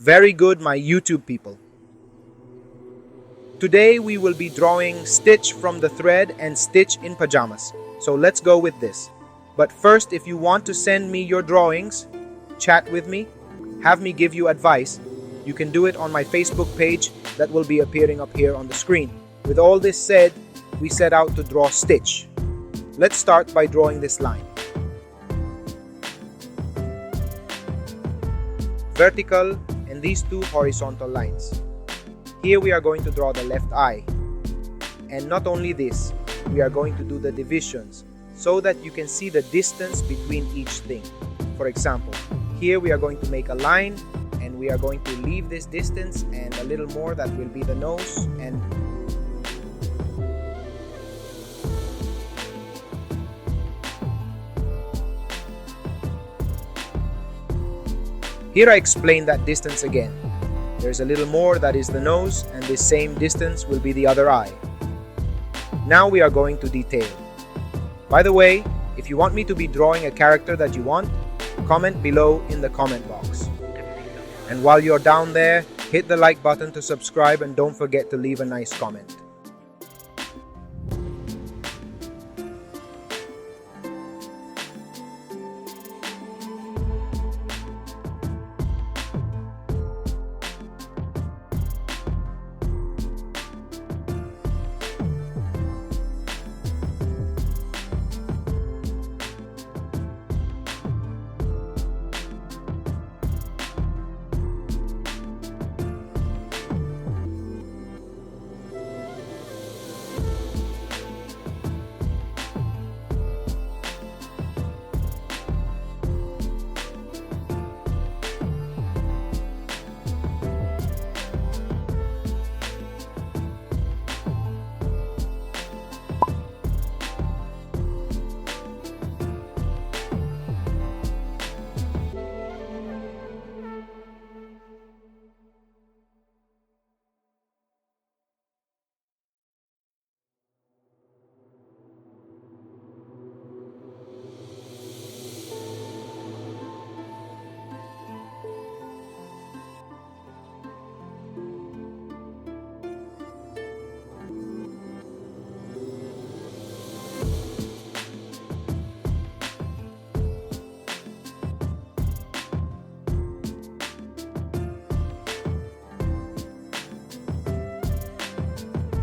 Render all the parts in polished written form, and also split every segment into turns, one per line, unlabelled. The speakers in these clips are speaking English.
Very good, my YouTube people. Today we will be drawing Stitch from the thread and Stitch in pajamas. So let's go with this. But first, if you want to send me your drawings, chat with me, have me give you advice, you can do it on my Facebook page that will be appearing up here on the screen. With all this said, we set out to draw Stitch. Let's start by drawing this line. Vertical and these two horizontal lines. Here we are going to draw the left eye. And not only this, we are going to do the divisions so that you can see the distance between each thing. For example, here we are going to make a line and we are going to leave this distance and a little more that will be the nose and here I explain that distance again. There's a little more that is the nose and this same distance will be the other eye. Now we are going to detail. By the way, if you want me to be drawing a character that you want, comment below in the comment box. And while you're down there, hit the like button to subscribe and don't forget to leave a nice comment.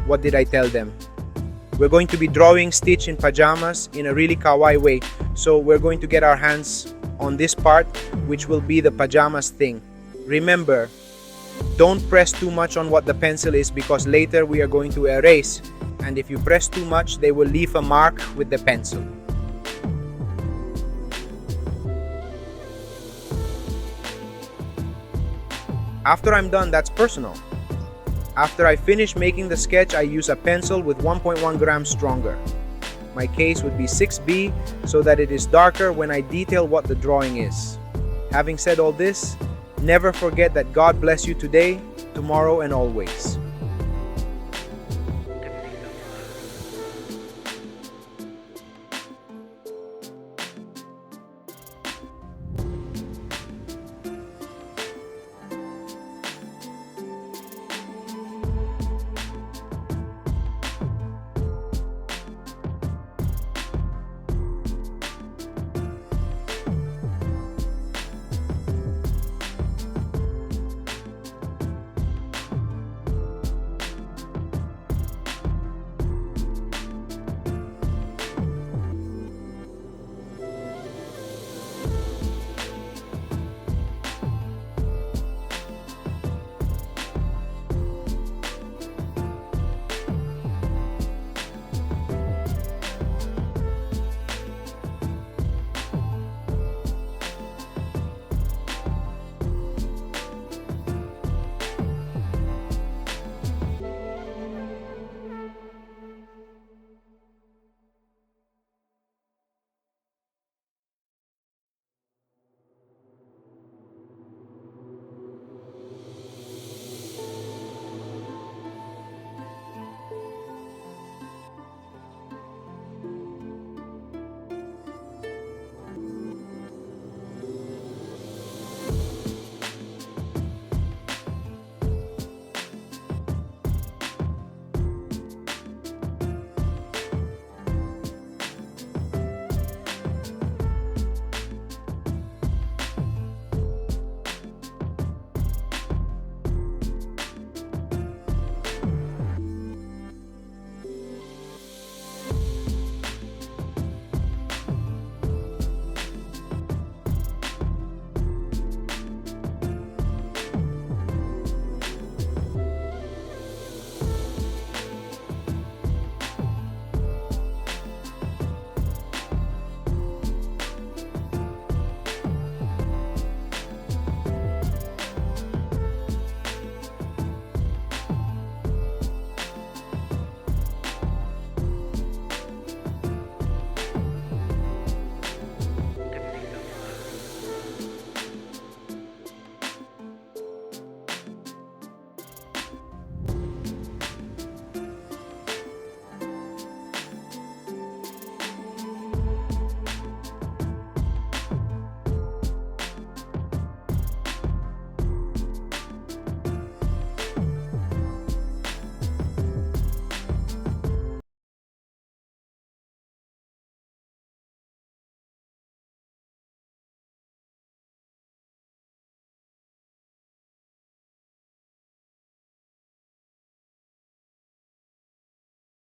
What did I tell them? We're going to be drawing Stitch in pajamas in a really kawaii way. So we're going to get our hands on this part, which will be the pajamas thing. Remember, don't press too much on what the pencil is because later we are going to erase. And if you press too much, they will leave a mark with the pencil. After I'm done, that's personal. After I finish making the sketch, I use a pencil with 1.1 grams stronger. My case would be 6B so that it is darker when I detail what the drawing is. Having said all this, never forget that God bless you today, tomorrow, and always.